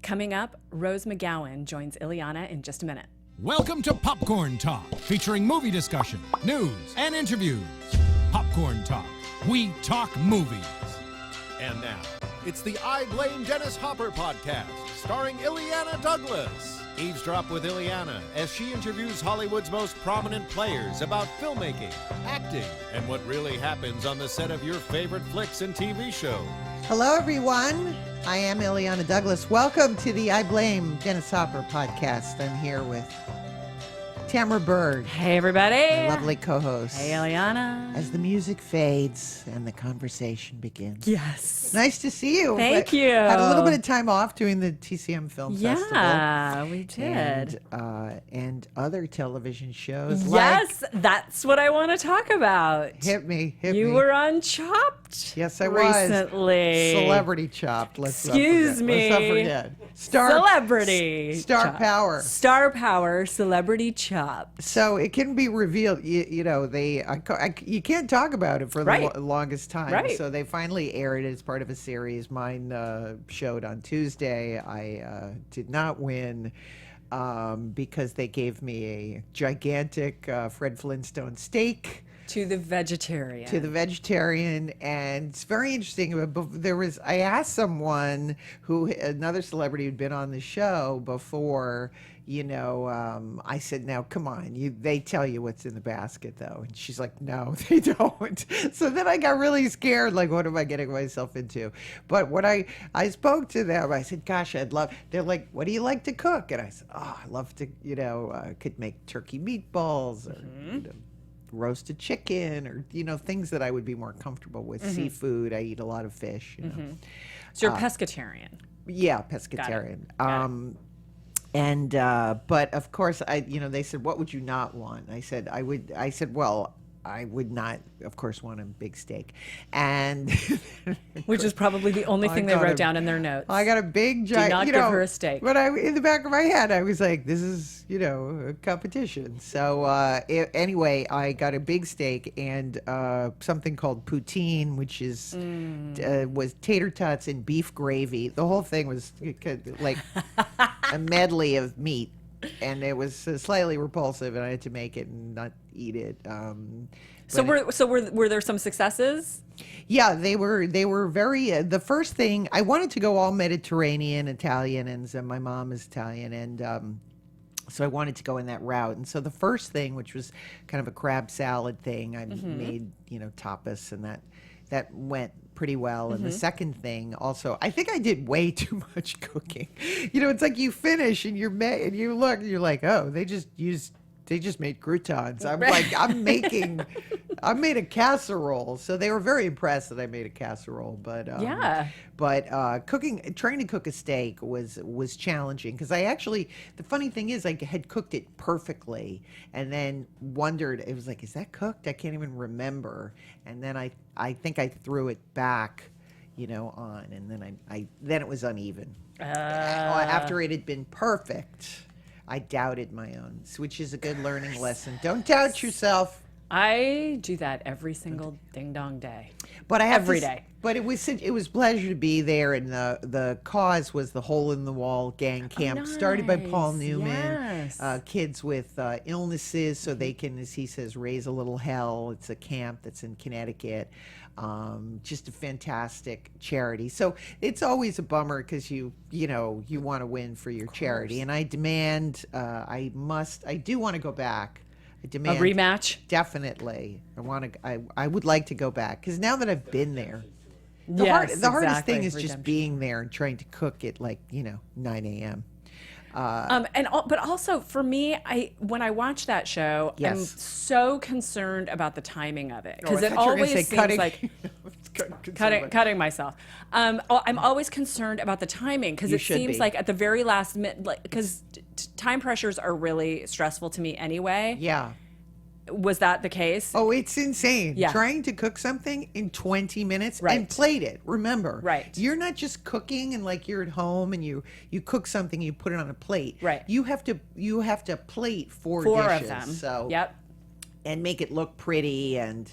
Coming up, Rose McGowan joins Illeana in just a minute. Welcome to Popcorn Talk, featuring movie discussion, news, and interviews. Popcorn Talk. We talk movies. And now, it's the I Blame Dennis Hopper podcast, starring Illeana Douglas. Eavesdrop with Illeana as she interviews Hollywood's most prominent players about filmmaking, acting, and what really happens on the set of your favorite flicks and TV shows. Hello, everyone. I am Illeana Douglas. Welcome to the I Blame Dennis Hopper podcast. I'm here with Tamara Bird. Hey, everybody. My lovely co-host. Hey, Illeana. As the music fades and the conversation begins. Yes. Nice to see you. Thank you. Had a little bit of time off doing the TCM Film Festival. Yeah, we did. And other television shows. Yes, that's what I want to talk about. Hit me. You were on Chopped. Yes, I was. Recently. Celebrity Chopped. Excuse me. Let's not forget. Celebrity. Star Chopped. Power. Star Power. Celebrity Chopped. So it can be revealed. You know, you can't talk about it for the longest time. Right. So they finally aired it as part of a series. Mine showed on Tuesday. I did not win because they gave me a gigantic Fred Flintstone steak. To the vegetarian. And it's very interesting. I asked someone another celebrity who'd been on the show before, I said, now, come on, they tell you what's in the basket, though. And she's like, no, they don't. So then I got really scared, like, what am I getting myself into? But when I spoke to them, I said, gosh, they're like, what do you like to cook? And I said, I love to, could make turkey meatballs or, roasted chicken or things that I would be more comfortable with. Seafood, I eat a lot of fish. So you're pescatarian. Yeah, pescatarian. Got it. But of course they said, what would you not want? I said well, I would not, of course, want a big steak. And which is probably the only thing they wrote down in their notes. I got a big giant. Do not give her a steak. But in the back of my head, I was like, this is, a competition. So anyway, I got a big steak and something called poutine, which is was tater tots and beef gravy. The whole thing was like a medley of meat. And it was slightly repulsive, and I had to make it and not eat it. So were there some successes? Yeah, they were very. The first thing I wanted to go all Mediterranean, Italian, and so my mom is Italian, and so I wanted to go in that route. And so the first thing, which was kind of a crab salad thing, I made tapas, and that went pretty well. And the second thing also, I think I did way too much cooking. It's like you finish and you look and you're like, oh, they just made croutons. I'm like, I made a casserole. So they were very impressed that I made a casserole. But trying to cook a steak was challenging because the funny thing is I had cooked it perfectly and then wondered, it was like, is that cooked? I can't even remember. And then I think I threw it back, on, and then it was uneven. After it had been perfect, I doubted my own, which is a good learning lesson. Don't doubt yourself. I do that every single ding dong day. But every day. But it was a pleasure to be there, and the cause was the Hole in the Wall gang camp, started by Paul Newman. Yes. Kids with illnesses, so they can, as he says, raise a little hell. It's a camp that's in Connecticut. Just a fantastic charity. So it's always a bummer because you want to win for your charity, and I demand, I do want to go back. I demand a rematch. Definitely, I would like to go back because now that I've been there, the hardest thing is just being there and trying to cook at 9 a.m. But also for me, when I watch that show, Yes. I'm so concerned about the timing of it because I it thought you were gonna always say seems like cutting myself. I'm always concerned about the timing because it seems like at the very last minute, because time pressures are really stressful to me anyway. Yeah. Was that the case? Oh, it's insane. Yeah. Trying to cook something in 20 minutes Right. and plate it. Remember. Right. You're not just cooking and you're at home and you cook something, you put it on a plate. Right. You have to plate four Of dishes. them. So Yep. and make it look pretty and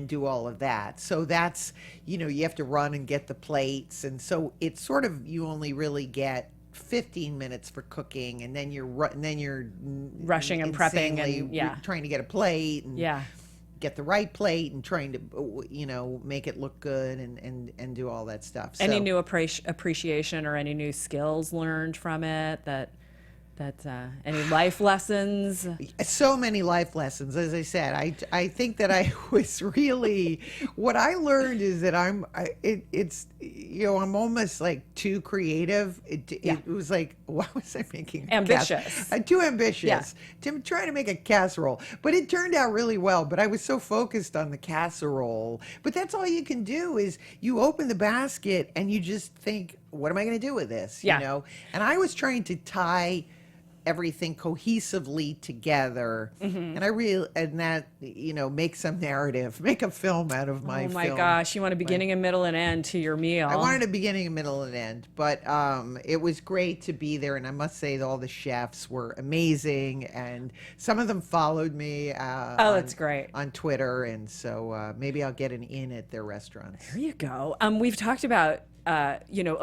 do all of that. So that's, you have to run and get the plates. And so it's sort of, you only really get 15 minutes for cooking, and then you're rushing and prepping and trying to get a plate and get the right plate and trying to make it look good and do all that stuff. So, any new appreciation or any new skills learned from it that any life lessons? So many life lessons. As I said, I think that I was really, what I learned is that I'm almost like too creative. It was like, why was I making ambitious? Too ambitious. To try to make a casserole, but it turned out really well. But I was so focused on the casserole. But that's all you can do is you open the basket and you just think, what am I going to do with this? You know? And I was trying to tie everything cohesively together, and that make some narrative, make a film out of my film. Oh my gosh, you want a beginning, a middle, and end to your meal. I wanted a beginning, a middle, and end, but it was great to be there, and I must say that all the chefs were amazing, and some of them followed me that's great. On Twitter, and so maybe I'll get an in at their restaurants. There you go. We've talked about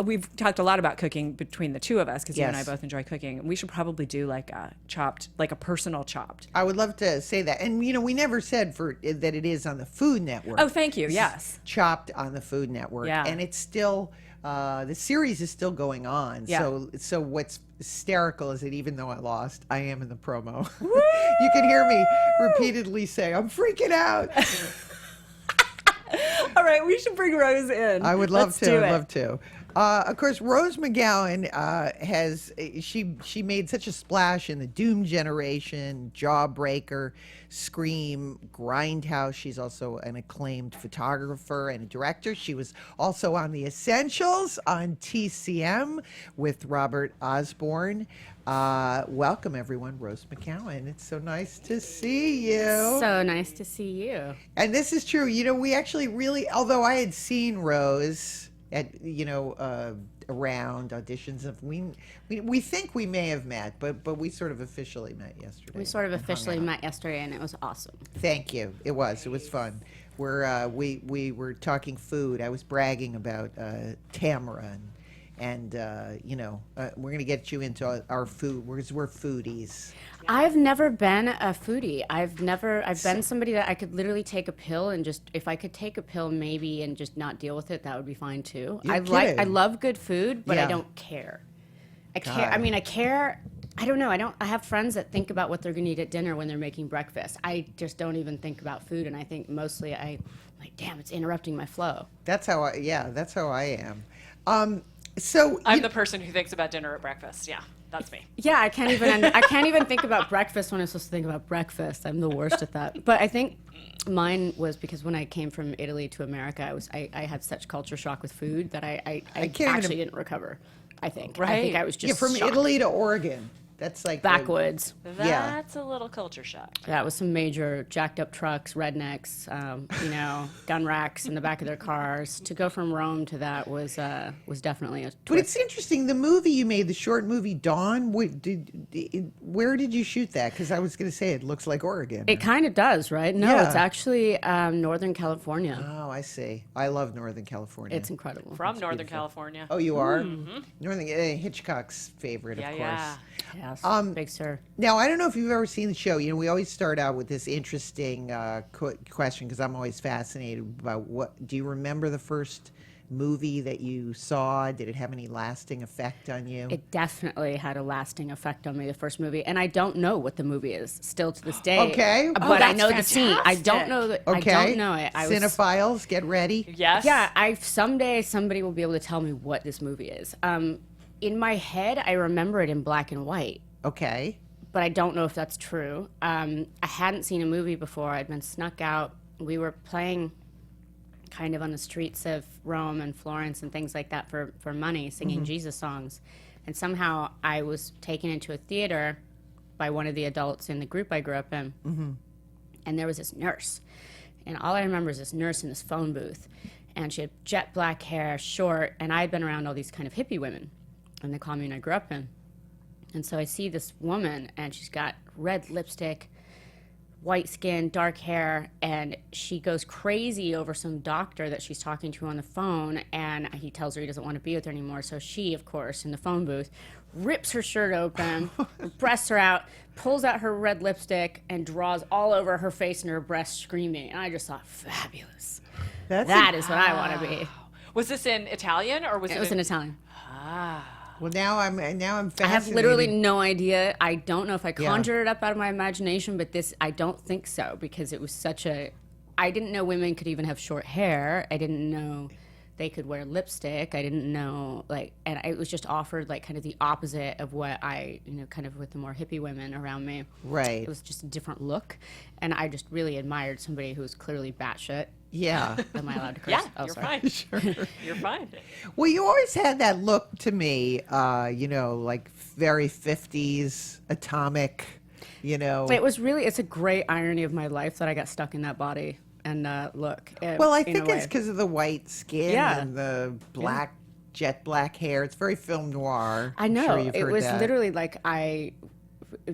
we've talked a lot about cooking between the two of us because you and I both enjoy cooking. We should probably do like a personal chopped. I would love to say that. And, we never said that it is on the Food Network. Oh, thank you. Yes. Chopped on the Food Network. Yeah. And it's still, the series is still going on. Yeah. So what's hysterical is that even though I lost, I am in the promo. You can hear me repeatedly say, I'm freaking out. All right, we should bring Rose in. I would love to. I'd love to. Of course, Rose McGowan she made such a splash in the Doom generation, Jawbreaker, Scream, Grindhouse. She's also an acclaimed photographer and a director. She was also on The Essentials on TCM with Robert Osborne. Welcome, everyone. Rose McGowan. It's so nice to see you. So nice to see you. And this is true. We actually really, although I had seen Rose at around auditions of we think we may have met, but we sort of officially met yesterday. We sort of officially met yesterday, and it was awesome. Thank you. It was fun. We were talking food. I was bragging about Tamara and we're going to get you into our food because we're foodies. I've never been a foodie. I've been somebody that I could literally take a pill and just, if I could take a pill maybe and just not deal with it, that would be fine too. I love good food, but I don't care. I care. I don't know. I have friends that think about what they're going to eat at dinner when they're making breakfast. I just don't even think about food, and I think mostly damn, it's interrupting my flow. That's how I am. So I'm the person who thinks about dinner at breakfast. Yeah, that's me. Yeah, I can't even think about breakfast when I'm supposed to think about breakfast. I'm the worst at that. But I think mine was because when I came from Italy to America, I had such culture shock with food that I actually didn't recover. I think. Right. I think I was just from shocked. Italy to Oregon. That's like backwoods. That's a little culture shock. That was some major jacked up trucks, rednecks, gun racks in the back of their cars. To go from Rome to that was definitely a twist. But it's interesting. The movie you made, the short movie Dawn. Where did you shoot that? Because I was going to say it looks like Oregon. It kind of does, right? No, Yeah. it's actually Northern California. Oh, I see. I love Northern California. It's incredible. From Northern California. Oh, you are? Mm-hmm. Northern Hitchcock's favorite, of course. Yeah. Yes, big sir. Now, I don't know if you've ever seen the show. We always start out with this interesting question because I'm always fascinated about do you remember the first movie that you saw? Did it have any lasting effect on you? It definitely had a lasting effect on me, the first movie. And I don't know what the movie is still to this day. Okay. But I know the scene. I don't know Okay. I don't know it. Cinephiles, get ready. Yes. Yeah, someday somebody will be able to tell me what this movie is. In my head, I remember it in black and white. Okay. But I don't know if that's true. I hadn't seen a movie before. I'd been snuck out. We were playing kind of on the streets of Rome and Florence and things like that for money, singing Jesus songs. And somehow I was taken into a theater by one of the adults in the group I grew up in. Mm-hmm. And there was this nurse. And all I remember is this nurse in this phone booth. And she had jet black hair, short, and I'd been around all these kind of hippie women in the commune I grew up in. And so I see this woman, and she's got red lipstick, white skin, dark hair, and she goes crazy over some doctor that she's talking to on the phone, and he tells her he doesn't want to be with her anymore. So she, of course, in the phone booth, rips her shirt open, her breasts are out, pulls out her red lipstick, and draws all over her face and her breasts, screaming. And I just thought, fabulous. That is what I want to be. Was this in Italian or was it? It was in Italian. Well, now I'm fascinated. I have literally no idea. I don't know if I conjured it up out of my imagination, but I don't think so, because it was such a. I didn't know women could even have short hair. I didn't know they could wear lipstick. I didn't know, and it was just offered kind of the opposite of what I, kind of with the more hippie women around me. Right. It was just a different look, and I just really admired somebody who was clearly batshit. Yeah. Am I allowed to curse? Yeah, Oh, you're sorry. fine. Sure. You're fine. Well, you always had that look to me, like very 50s atomic, It was it's a great irony of my life that I got stuck in that body and look. Well, I think it's because of the white skin and the black, jet black hair. It's very film noir. I know. I'm sure you've It heard was that. literally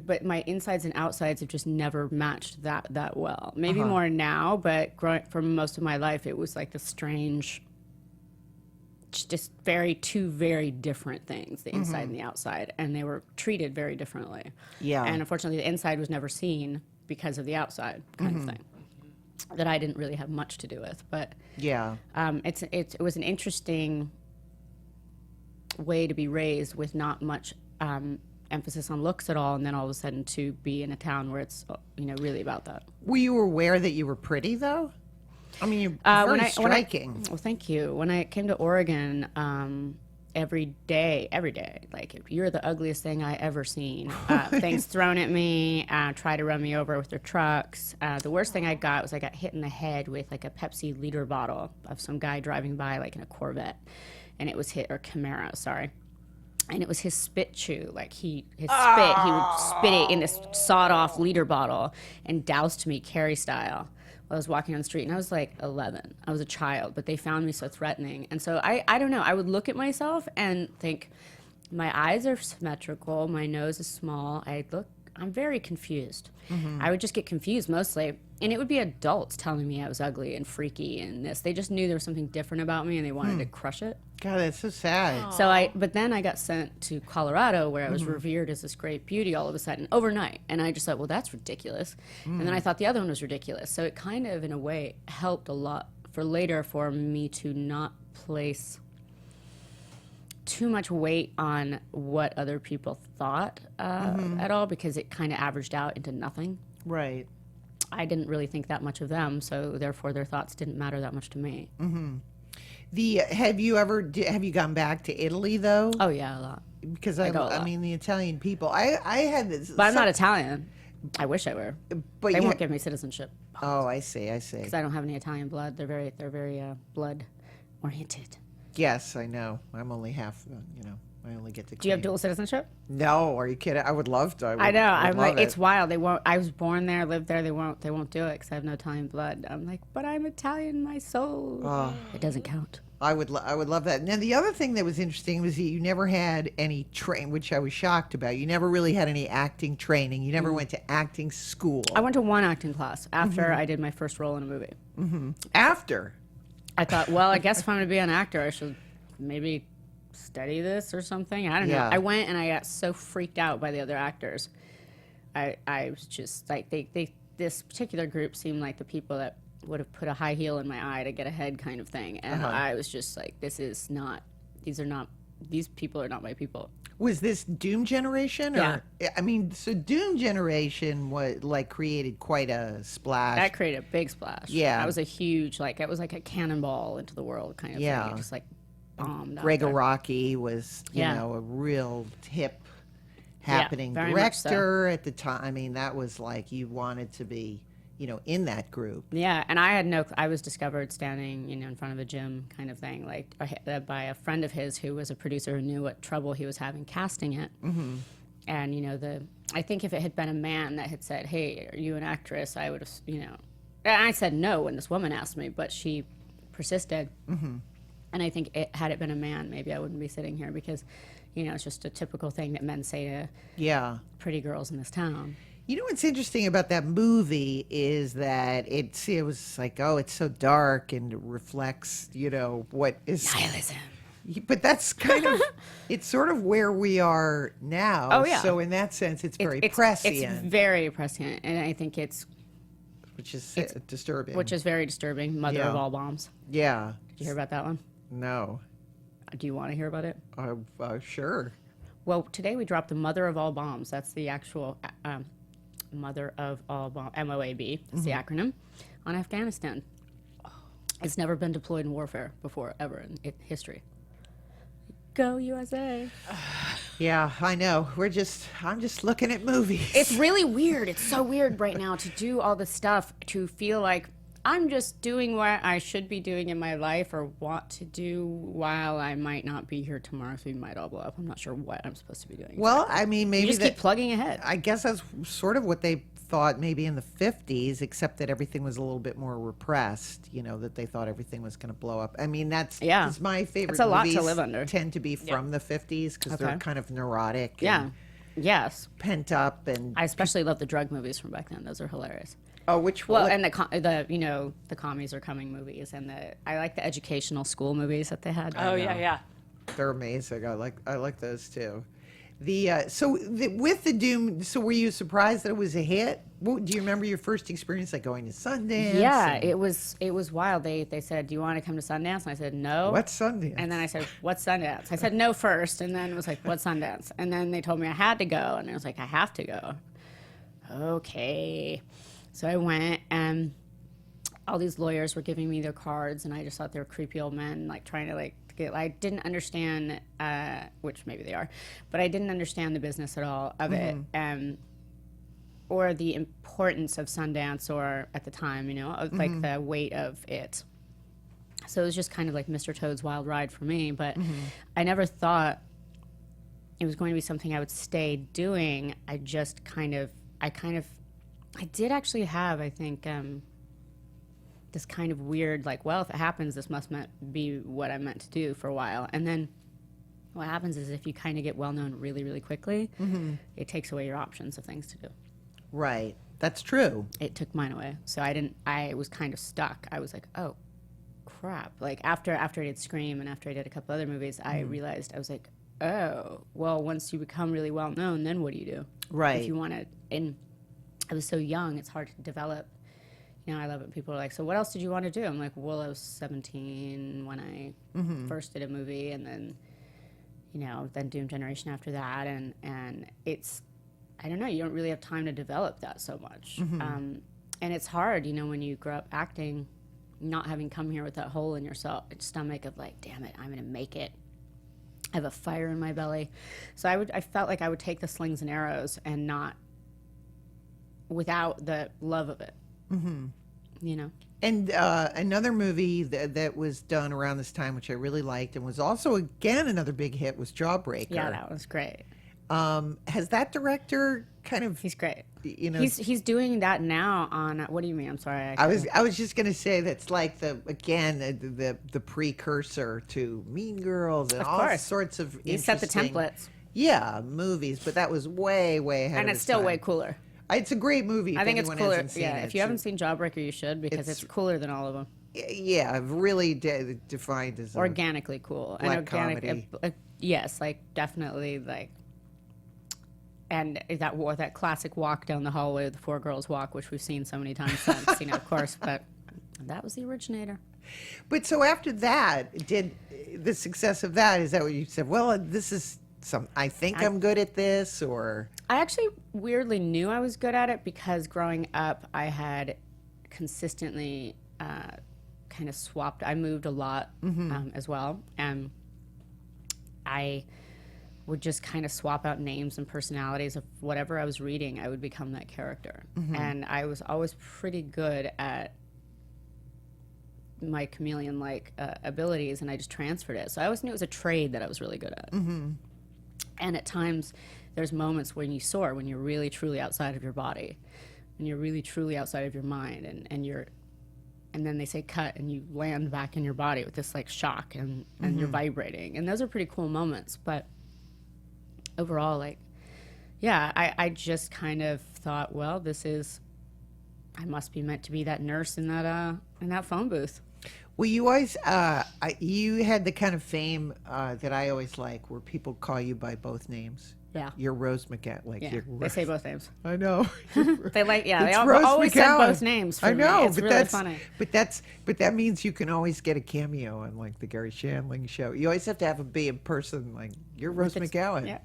but my insides and outsides have just never matched that well. Maybe more now, but for most of my life, it was like the strange, just two very different things, the inside and the outside, and they were treated very differently. Yeah. And unfortunately, the inside was never seen because of the outside kind of thing that I didn't really have much to do with. But Yeah. it was an interesting way to be raised with not much emphasis on looks at all, and then all of a sudden to be in a town where it's really about that. Were you aware that you were pretty, though? I mean, you're very striking. Well, thank you. When I came to Oregon, every day, you're the ugliest thing I ever seen. Things thrown at me, try to run me over with their trucks. The worst thing I got was I got hit in the head with a Pepsi liter bottle of some guy driving by in a Corvette, and it was Camaro, sorry. And it was his spit chew, he would spit it in this sawed-off liter bottle and doused me Carrie style while I was walking on the street. And I was 11. I was a child, but they found me so threatening. And so I don't know, I would look at myself and think, my eyes are symmetrical, my nose is small, I'm very confused. I would just get confused mostly. And it would be adults telling me I was ugly and freaky and this. They just knew there was something different about me and they wanted to crush it. God, that's so sad. But then I got sent to Colorado where I was revered as this great beauty all of a sudden overnight. And I just thought, well, that's ridiculous. And then I thought the other one was ridiculous. So it kind of, in a way, helped a lot for later for me to not place too much weight on what other people thought at all, because it kind of averaged out into nothing. Right. I didn't really think that much of them, so therefore their thoughts didn't matter that much to me. Have you gone back to Italy though? Oh yeah, a lot. Because go a lot. I mean, the Italian people. I had this. But I'm not Italian. I wish I were. But they won't give me citizenship Oh, I see. because I don't have any Italian blood. They're very blood oriented. Yes, I know. I'm only half. I only get to. Do you have claim- dual citizenship? No, are you kidding? I would love to. I know. I'm love it's it. wild. They won't. I was born there, lived there. They won't do it because I have no Italian blood. I'm like, but I'm Italian, my soul. It doesn't count. I would love that. Now, the other thing that was interesting was that you never had any which I was shocked about. You never really had any acting training. You never went to acting school. I went to one acting class after I did my first role in a movie. After. I thought, well, I guess if I'm going to be an actor, I should maybe study this or something. I don't know. Yeah. I went and I got so freaked out by the other actors. I was just this particular group seemed like the people that would have put a high heel in my eye to get ahead kind of thing. And I was just like, these people are not my people. Was this Doom Generation? Yeah. I mean, so Doom Generation created quite a splash. That created a big splash. Yeah. That was a huge, it was like a cannonball into the world kind of thing. It just bombed out Greg there. Araki was, Yeah. a real hip happening very much so. director at the time. I mean, that was you wanted to be, in that group. Yeah, and I was discovered standing, in front of a gym kind of thing, by a friend of his who was a producer who knew what trouble he was having casting it. Mm-hmm. And, I think if it had been a man that had said, hey, are you an actress? I would have, and I said no when this woman asked me, but she persisted. Mm-hmm. And I think had it been a man, maybe I wouldn't be sitting here because, it's just a typical thing that men say to pretty girls in this town. You know what's interesting about that movie is that it was like, oh, it's so dark and it reflects, what is Nihilism. But that's kind of, it's sort of where we are now. Oh, yeah. So in that sense, it's very It's prescient, very prescient, and I think which is disturbing. which is very disturbing. Mother Yeah. of all bombs. Yeah. Did you hear about that one? No. Do you want to hear about it? Sure. Well, today we dropped the mother of all bombs. That's the actual mother of all bombs, MOAB. That's the acronym, on Afghanistan. It's never been deployed in warfare before, ever in history. Go USA. Yeah, I know. I'm just looking at movies. It's really weird. It's so weird right now to do all this stuff, to feel like I'm just doing what I should be doing in my life or want to do while I might not be here tomorrow, so we might all blow up. I'm not sure what I'm supposed to be doing. Well, I mean, maybe you just keep plugging ahead. I guess that's sort of what they thought maybe in the 50s, except that everything was a little bit more repressed, that they thought everything was going to blow up. I mean, that's my favorite. It's a lot to movies live under. Tend to be from the 50s because they're kind of neurotic. Yeah. And Yes. pent up. And I especially love the drug movies from back then. Those are hilarious. oh, which Well, one? and the commies are coming movies, and I like the educational school movies that they had. Oh, yeah. They're amazing. I like those too. With the Doom, so were you surprised that it was a hit? Do you remember your first experience, like going to Sundance? Yeah, it was wild. They said, "Do you want to come to Sundance?" And I said, "No." What's Sundance? And then I said, "What's Sundance?" I said, "No" first, and then it was like, "What's Sundance?" And then they told me I had to go, and I was like, "I have to go." Okay, so I went, and all these lawyers were giving me their cards, and I just thought they were creepy old men, like trying to get. I didn't understand, which maybe they are, but I didn't understand the business at all of it. Or the importance of Sundance, or at the time, of like the weight of it. So it was just kind of like Mr. Toad's Wild Ride for me, but I never thought it was going to be something I would stay doing. I did actually have, I think, this kind of weird, like, well, if it happens, this must be what I'm meant to do for a while. And then what happens is if you kind of get well-known really, really quickly, it takes away your options of things to do. Right. That's true. It took mine away. So I was kind of stuck. I was like, oh, crap. Like, after I did Scream and after I did a couple other movies, I realized, I was like, oh, well, once you become really well-known, then what do you do? Right. If you want to, and I was so young, it's hard to develop. I love it. People are like, so what else did you want to do? I'm like, well, I was 17 when I first did a movie, and then, then Doom Generation after that. And it's, I don't know, you don't really have time to develop that so much. And it's hard, when you grow up acting, not having come here with that hole in your stomach of like, damn it, I'm going to make it. I have a fire in my belly. So I felt like I would take the slings and arrows and not without the love of it. And another movie that was done around this time, which I really liked, and was also again another big hit, was Jawbreaker. Yeah, that was great. Has that director kind of? He's great. He's doing that now on. What do you mean? I'm sorry. I was just gonna say that's like the precursor to Mean Girls and all sorts of. He set the templates. Yeah, movies, but that was way ahead. And of it's still time. way cooler. It's a great movie. I think it's cooler. Yeah, if you haven't seen Jawbreaker, you should, because it's cooler than all of them. Yeah, really defined as organically cool black and comedy. Yes, like definitely like. And that classic walk down the hallway, the four girls walk, which we've seen so many times since, of course, but that was the originator. But so after that, did the success of that, is that what you said? Well, this is I think I'm good at this, or? I actually weirdly knew I was good at it because growing up, I had consistently kind of swapped. I moved a lot as well, and I would just kind of swap out names and personalities of whatever I was reading. I would become that character, and I was always pretty good at my chameleon-like abilities, and I just transferred it. So I always knew it was a trade that I was really good at. And at times, there's moments when you soar, when you're really truly outside of your body, when you're really truly outside of your mind, and then they say cut, and you land back in your body with this like shock, and you're vibrating, and those are pretty cool moments. But overall, like, yeah, I just kind of thought, well, I must be meant to be that nurse in that phone booth. Well, you always, you had the kind of fame that I always like, where people call you by both names. Yeah. You're Rose McGowan. Like, Yeah, you're they say both names. I know. They like, yeah, It's they Rose always said McGowan. both names for I know, me. It's but really that's funny. But that means you can always get a cameo on like the Gary Shandling show. You always have to be a person like you're Rose McGowan. Yeah.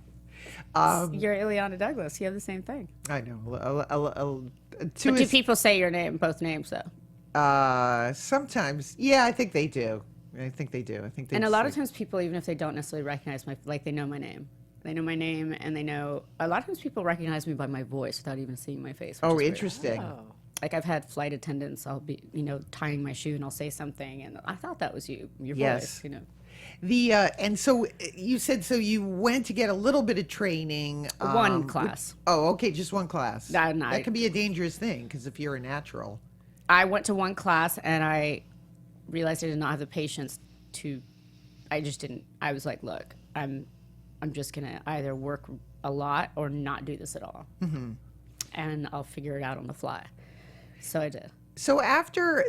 Um, You're Illeana Douglas. You have the same thing. I know. But do people say your name, both names, though? Sometimes, yeah, I think they do. I think they And a lot of times people, even if they don't necessarily recognize they know my name. They know my name, and they know, a lot of times people recognize me by my voice without even seeing my face. Oh, which is interesting. weird. Like I've had flight attendants, I'll be, tying my shoe and I'll say something, and I thought that was your Yes. voice, And so you said, so you went to get a little bit of training. One class. Okay, just one class. No, that can be a dangerous thing, because if you're a natural. I went to one class, and I realized I did not have the patience I just didn't. I was like, look, I'm just gonna either work a lot or not do this at all, and I'll figure it out on the fly. So I did. So after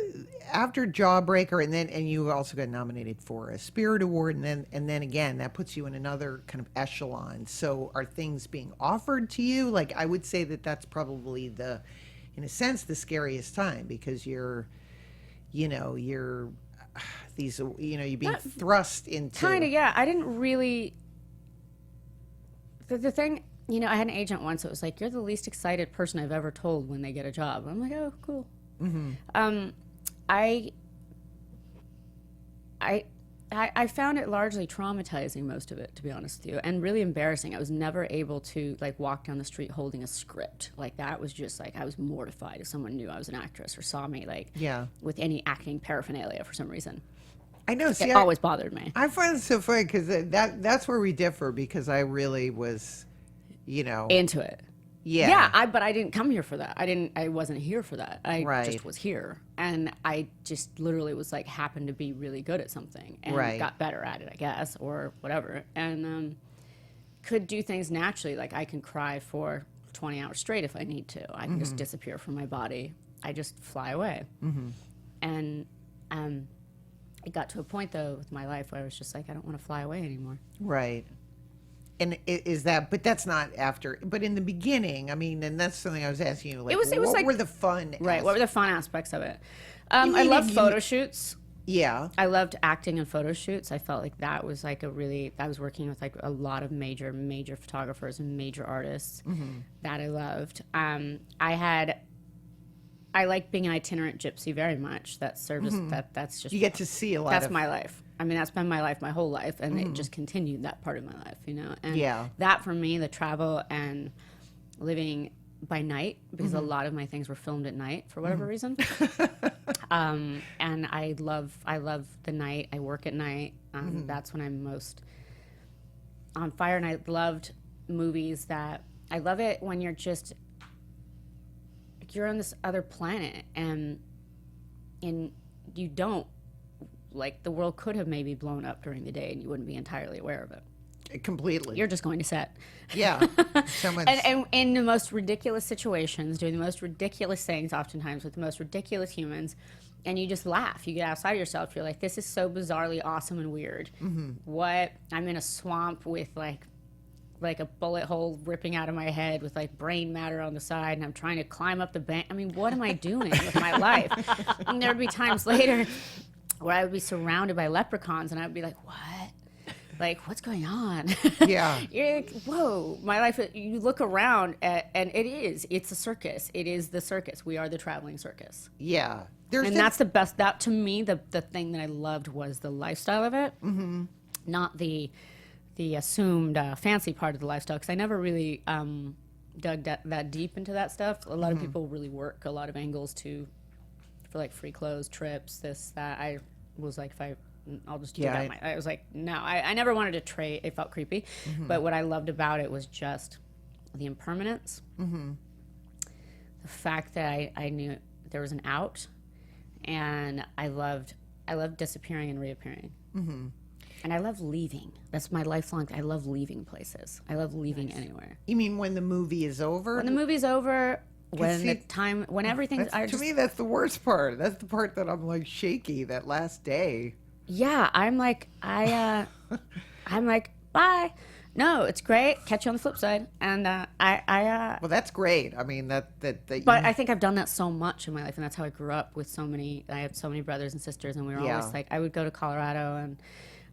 Jawbreaker, and you also got nominated for a Spirit Award, and then again that puts you in another kind of echelon. So are things being offered to you? Like, I would say that's probably in a sense, the scariest time, because you're being thrust into. Kind of, yeah. I didn't really. The thing, I had an agent once that was like, "You're the least excited person I've ever told when they get a job." I'm like, "Oh, cool." I found it largely traumatizing, most of it, to be honest with you, and really embarrassing. I was never able to walk down the street holding a script. Like, that was just I was mortified if someone knew I was an actress or saw me with any acting paraphernalia for some reason. I know. See, it always bothered me. I find it so funny, because that's where we differ, because I really was, into it. Yeah. But I didn't come here for that. I wasn't here for that. I Right. just was here, and I just literally was happened to be really good at something and Right. got better at it, I guess, or whatever, and could do things naturally. Like, I can cry for 20 hours straight if I need to. I can just disappear from my body. I just fly away. And it got to a point, though, with my life where I was just like, I don't want to fly away anymore. Right. And but that's not after, but in the beginning, I mean, and that's something I was asking you, like, what were the fun Right, what were the fun aspects of it? You I mean loved if photo shoots. Yeah. I loved acting in photo shoots. I felt like that was I was working with a lot of major photographers and major artists that I loved. I like being an itinerant gypsy very much. That service, that's just... You get to see a lot That's of... my life. I mean, that's been my life, my whole life, and it just continued that part of my life, And Yeah. that, for me, the travel and living by night, because a lot of my things were filmed at night for whatever reason. And I love the night. I work at night. That's when I'm most on fire. And I loved movies I love it when you're on this other planet, and you don't, the world could have maybe blown up during the day and you wouldn't be entirely aware of it. Completely. You're just going to set. Yeah. And in the most ridiculous situations, doing the most ridiculous things, oftentimes with the most ridiculous humans, and you just laugh. You get outside of yourself. You're like, this is so bizarrely awesome and weird. What? I'm in a swamp with like a bullet hole ripping out of my head with brain matter on the side, and I'm trying to climb up the bank. I mean, what am I doing with my life? And there would be times later where I would be surrounded by leprechauns, and I would be like, what? What's going on? Yeah. You're like, whoa, my life. You look around, and it's a circus. It is the circus. We are the traveling circus. Yeah. That's the best. That, to me, the thing that I loved was the lifestyle of it, not the assumed fancy part of the lifestyle, because I never really dug that deep into that stuff. A lot of people really work a lot of angles for free clothes, trips, this, that. I was like, I'll just do that. I was like, no, I never wanted to trade. It felt creepy. But what I loved about it was just the impermanence, the fact that I knew there was an out, and I loved disappearing and reappearing. And I love leaving. That's my lifelong. I love leaving places. I love leaving anywhere. You mean when the movie is over? When the movie's over, when see, the time, when everything's. To me, that's the worst part. That's the part that I'm like shaky. That last day. Yeah, I'm like I'm like bye. No, it's great. Catch you on the flip side. And Well, that's great. I mean, that But I think I've done that so much in my life, and that's how I grew up with so many. I have so many brothers and sisters, and we were always like, I would go to Colorado, and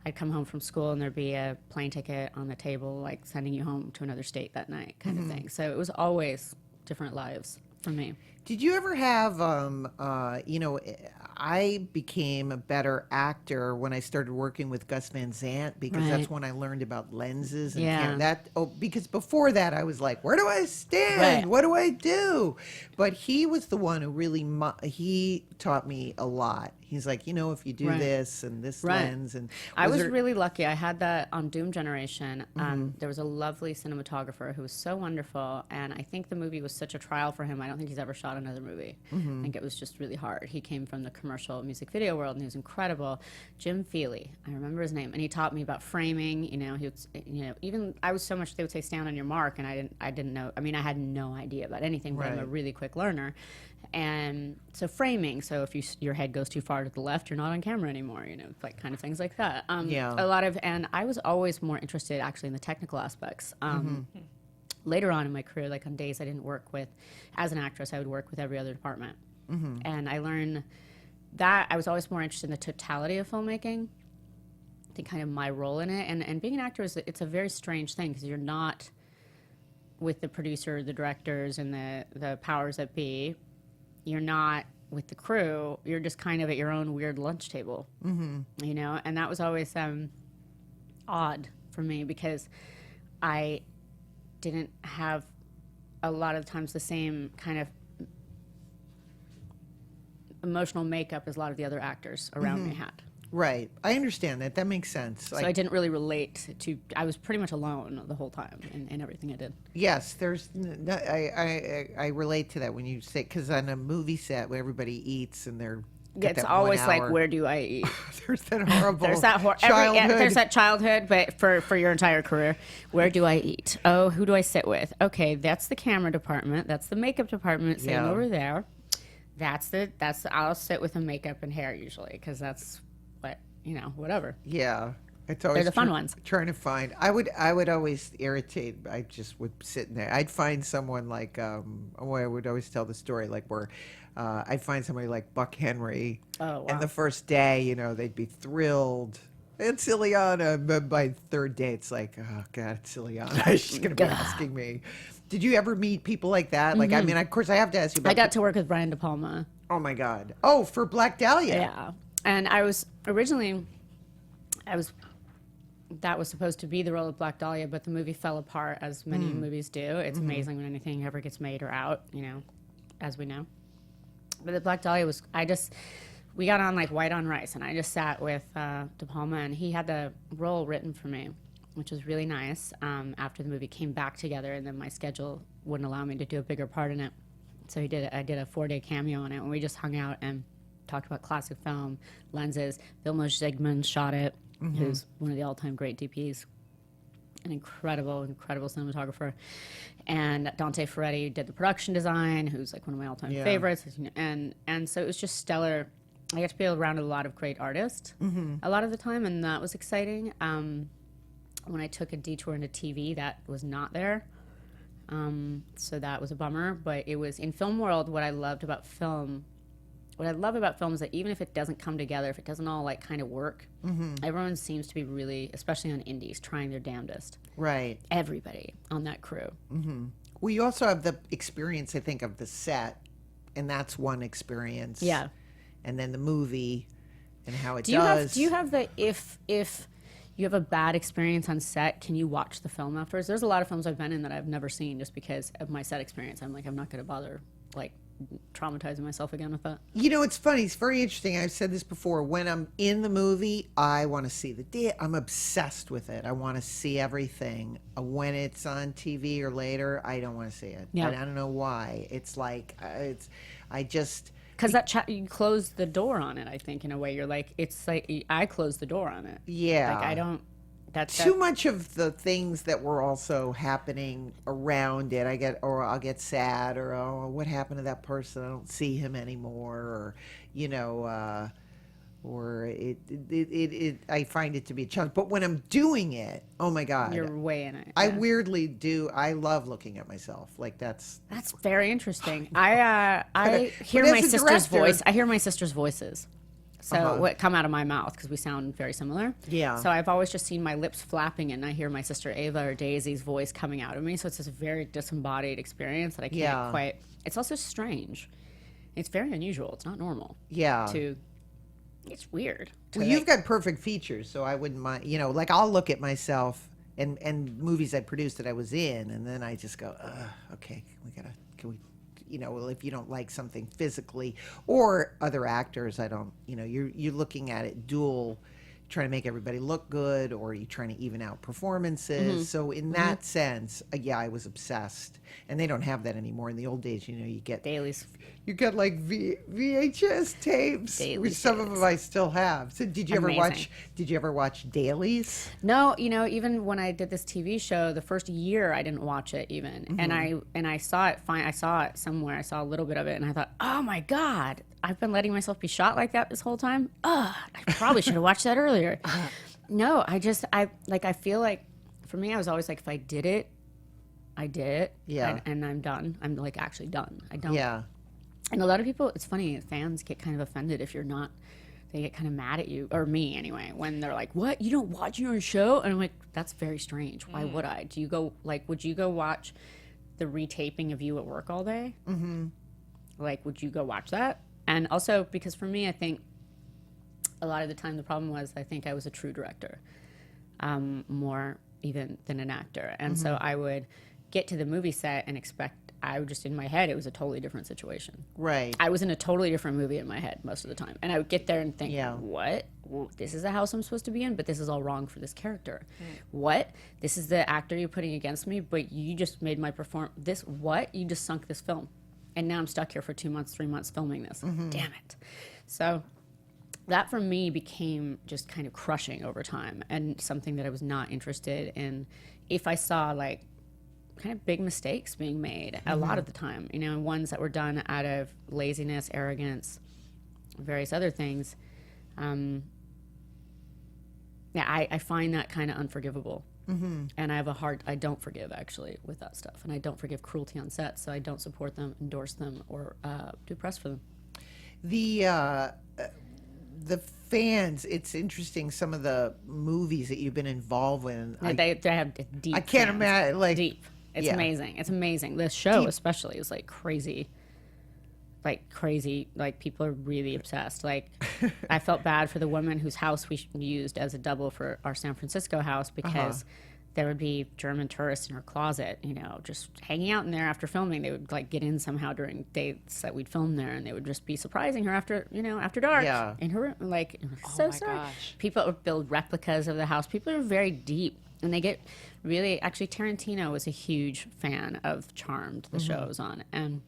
I'd come home from school, and there'd be a plane ticket on the table, like sending you home to another state that night, kind of thing. So it was always different lives for me. Did you ever have, I became a better actor when I started working with Gus Van Sant, because that's when I learned about lenses and because before that I was like, where do I stand? Right. What do I do? But he was the one who really, he taught me a lot. He's like, if you do this and this lens. And I was really lucky. I had that on Doom Generation. There was a lovely cinematographer who was so wonderful, and I think the movie was such a trial for him. I don't think he's ever shot another movie. I think it was just really hard. He came from the commercial music video world, and he was incredible. Jim Feely, I remember his name, and he taught me about framing. He would, even I was so much, they would say stand on your mark, and I didn't know. I mean, I had no idea about anything, but I'm a really quick learner. And so framing, so if your head goes too far to the left, you're not on camera anymore, like kind of things like that. A lot of, and I was always more interested actually in the technical aspects. Later on in my career, like on days I didn't work with, as an actress, I would work with every other department. And I learned that I was always more interested in the totality of filmmaking, I think kind of my role in it. And being an actor, it's a very strange thing, because you're not with the producer, the directors, and the powers that be. You're not with the crew. You're just kind of at your own weird lunch table, and that was always odd for me, because I didn't have a lot of times the same kind of emotional makeup as a lot of the other actors around me had. Right. I understand that. That makes sense. So I didn't really relate to, I was pretty much alone the whole time in everything I did. Yes, I relate to that when you say, because on a movie set where everybody eats and they're it's always like, where do I eat? There's that horrible there's that childhood. There's that childhood, but for your entire career, where do I eat? Oh, who do I sit with? Okay, that's the camera department. That's the makeup department sitting over there. I'll sit with the makeup and hair usually, because that's what, whatever. Yeah. It's always They're the fun ones. Trying to find. I would always irritate. I just would sit in there. I'd find someone like. I would always tell the story like where, I'd find somebody like Buck Henry. Oh, wow. And the first day, they'd be thrilled. It's Illeana. But by the third day, it's like, oh God, it's Illeana. She's gonna be asking me. Did you ever meet people like that? Like, I mean, of course, I have to ask you about. I got to work with Brian De Palma. Oh my God. Oh, for Black Dahlia. Yeah, and I was originally, that was supposed to be the role of Black Dahlia, but the movie fell apart, as many movies do. It's amazing when anything ever gets made or out, as we know. But the Black Dahlia was, we got on like white on rice, and I just sat with De Palma, and he had the role written for me, which was really nice. After the movie came back together, and then my schedule wouldn't allow me to do a bigger part in it. So I did a 4-day cameo on it, and we just hung out and talked about classic film, lenses. Vilmos Zsigmond shot it, who's one of the all-time great DPs, an incredible cinematographer. And Dante Ferretti did the production design, who's like one of my all-time favorites. And so it was just stellar. I got to be around a lot of great artists a lot of the time, and that was exciting. When I took a detour into TV, that was not there. So that was a bummer, but it was in film world. What I love about film is that even if it doesn't come together, if it doesn't all like kind of work, everyone seems to be really, especially on indies, trying their damnedest. Right. Everybody on that crew. Well, you also have the experience, I think, of the set, and that's one experience. Yeah. And then the movie and how it does. Do you have the if you have a bad experience on set, can you watch the film afterwards? There's a lot of films I've been in that I've never seen just because of my set experience. I'm like, I'm not going to bother like traumatizing myself again with that. It's funny. It's very interesting. I've said this before. When I'm in the movie, I want to see I'm obsessed with it. I want to see everything. When it's on TV or later, I don't want to see it. Yeah. And I don't know why. It's like, Because you close the door on it, I think, in a way. You're like, it's like, I close the door on it. Yeah. Like, I don't, that's too much of the things that were also happening around it. I'll get sad, or, oh, what happened to that person? I don't see him anymore, or, or I find it to be a challenge. But when I'm doing it, oh my God. You're way in it. I yeah. weirdly do. I love looking at myself. Like that's very interesting. I hear as my a sister's director- voice. I hear my sister's voices. So what come out of my mouth, because we sound very similar. Yeah. So I've always just seen my lips flapping, and I hear my sister Ava or Daisy's voice coming out of me. So it's this very disembodied experience that I can't quite. It's also strange. It's very unusual. It's not normal. Yeah. It's weird. Well, you've got perfect features, so I wouldn't mind. Like I'll look at myself and movies I produced that I was in, and then I just go, okay, can we, well, if you don't like something physically or other actors, I don't, you're looking at it dual, trying to make everybody look good, or you trying to even out performances. Mm-hmm. So in that sense, I was obsessed, and they don't have that anymore. In the old days, you get Dailies. You got like VHS tapes, which some of them I still have. So did you ever watch dailies? No, even when I did this TV show, the first year I didn't watch it even, and I saw it. I saw it somewhere. I saw a little bit of it, and I thought, oh my God, I've been letting myself be shot like that this whole time. I probably should have watched that earlier. No, I feel like for me, I was always like, if I did it, I did it. Yeah. And I'm done. I'm like actually done. I don't. Yeah. And a lot of people, it's funny, fans get kind of offended if you're not, they get kind of mad at you, or me anyway, when they're like, what, you don't watch your own show? And I'm like, that's very strange. Why would I? Would you go watch the retaping of you at work all day? Mm-hmm. Like, would you go watch that? And also, because for me, I think a lot of the time the problem was, I think I was a true director, more even than an actor. And so I would get to the movie set and I would just, in my head, it was a totally different situation. Right. I was in a totally different movie in my head most of the time. And I would get there and think, what? Well, this is the house I'm supposed to be in, but this is all wrong for this character. What? This is the actor you're putting against me, but you just made my what? You just sunk this film. And now I'm stuck here for 2 months, 3 months filming this. Damn it. So that for me became just kind of crushing over time, and something that I was not interested in. If I saw like kind of big mistakes being made a lot of the time, and ones that were done out of laziness, arrogance, various other things. I find that kind of unforgivable. And I don't forgive actually with that stuff. And I don't forgive cruelty on set, so I don't support them, endorse them, or do press for them. The fans, it's interesting, some of the movies that you've been involved with. They have deep I can't fans. imagine, like... Deep. It's amazing. It's amazing. This show especially is like crazy. Like people are really obsessed. Like I felt bad for the woman whose house we used as a double for our San Francisco house, because there would be German tourists in her closet, just hanging out in there after filming. They would like get in somehow during dates that we'd film there, and they would just be surprising her after dark in her room. Like, so sorry. Gosh. People would build replicas of the house. People are very deep. And they get really, actually, Tarantino was a huge fan of Charmed, the show I was on, and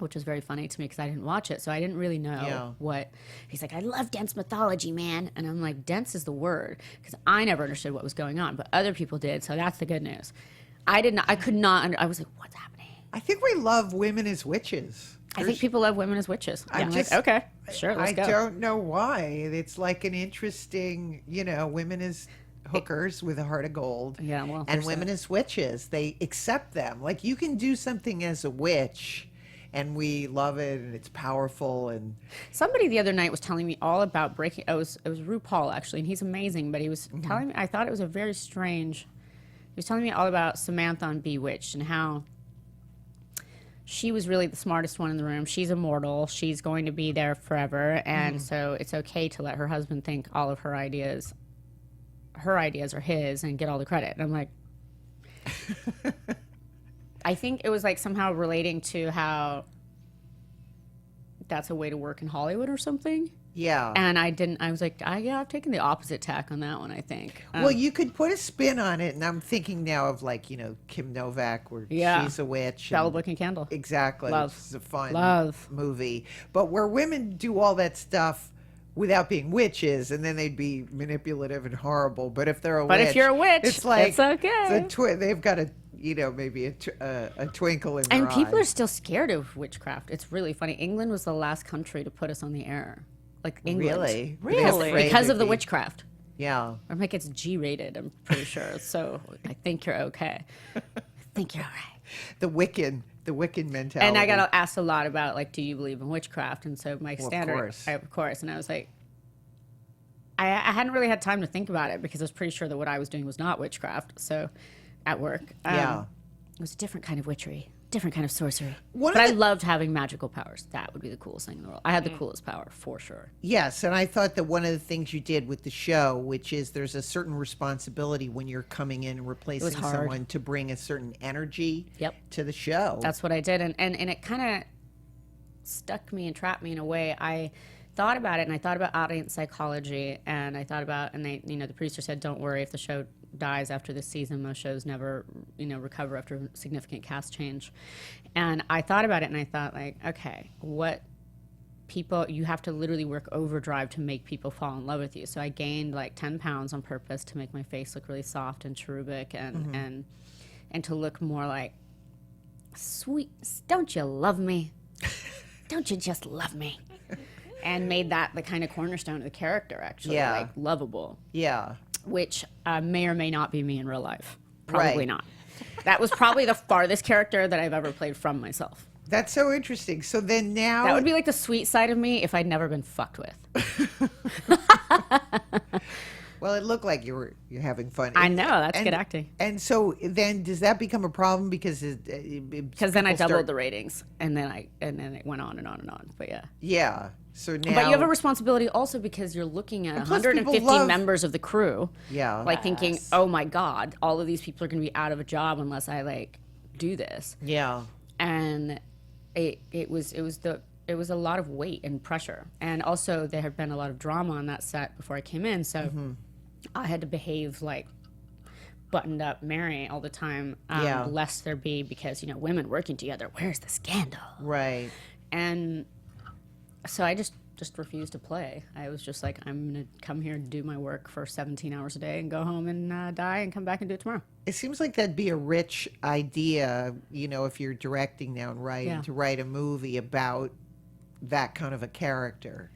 which was very funny to me because I didn't watch it, so I didn't really know what. He's like, I love dense mythology, man, and I'm like, dense is the word, because I never understood what was going on, but other people did, so that's the good news. I could not. I was like, what's happening? I think we love women as witches. I think people love women as witches. I'm like, okay, sure, let's go. I don't know why. It's like an interesting, women as hookers with a heart of gold. Yeah, well, and women as witches, they accept them. Like, you can do something as a witch, and we love it, and it's powerful. And somebody the other night was telling me all about breaking. It was RuPaul actually, and he's amazing. But he was telling me, I thought it was a very strange. He was telling me all about Samantha on Bewitched and how she was really the smartest one in the room. She's immortal. She's going to be there forever, and so it's okay to let her husband think all of her ideas are his and get all the credit. And I'm like, I think it was like somehow relating to how that's a way to work in Hollywood or something. Yeah. And I was like, yeah, I've taken the opposite tack on that one, I think. Well, you could put a spin on it, and I'm thinking now of like, Kim Novak, where she's a witch. Bella Book and Candle. Exactly. Love. Which is a fun movie. But where women do all that stuff without being witches, and then they'd be manipulative and horrible. But if they're a witch. But if you're a witch, it's like, it's okay. They've got a, maybe a twinkle in their And people eye. are still scared of witchcraft. It's really funny. England was the last country to put us on the air. Like England. Really? Really? Because of the witchcraft. Yeah. I'm like, it's G-rated, I'm pretty sure. So I think you're okay. I think you're all right. The Wiccan mentality. And I got asked a lot about, like, do you believe in witchcraft? And so my standard, of course. And I was like, I hadn't really had time to think about it because I was pretty sure that what I was doing was not witchcraft. So at work, it was a different kind of witchery, different kind of sorcery. But I loved having magical powers. That would be the coolest thing in the world. I had the coolest power for sure. Yes, and I thought that one of the things you did with the show, which is there's a certain responsibility when you're coming in and replacing someone to bring a certain energy to the show. That's what I did, and it kind of stuck me and trapped me in a way. I thought about it, and I thought about audience psychology, and I thought about, and they, the producer said, don't worry if the show dies after this season. Most shows never, recover after a significant cast change. And I thought about it, and I thought, like, okay, you have to literally work overdrive to make people fall in love with you. So I gained like 10 pounds on purpose to make my face look really soft and cherubic and to look more like, sweet, don't you love me? Don't you just love me? And made that the kind of cornerstone of the character, actually, like lovable. Yeah. Which may or may not be me in real life. Probably not. That was probably the farthest character that I've ever played from myself. That's so interesting. So then now... That would be like the sweet side of me if I'd never been fucked with. Well, it looked like you're having fun. I know, that's good acting. And so then does that become a problem because then I doubled the ratings, and then it went on and on and on. But yeah. Yeah. So now, but you have a responsibility also because you're looking at 150 members of the crew. Yeah. Like thinking, oh my God, all of these people are going to be out of a job unless I like do this. Yeah. And it was a lot of weight and pressure, and also there had been a lot of drama on that set before I came in, so I had to behave like buttoned up Mary all the time, lest there be, because women working together, where's the scandal? Right. And so I just refused to play. I was just like, I'm gonna come here and do my work for 17 hours a day and go home and die and come back and do it tomorrow. It seems like that'd be a rich idea, if you're directing now and writing, to write a movie about that kind of a character,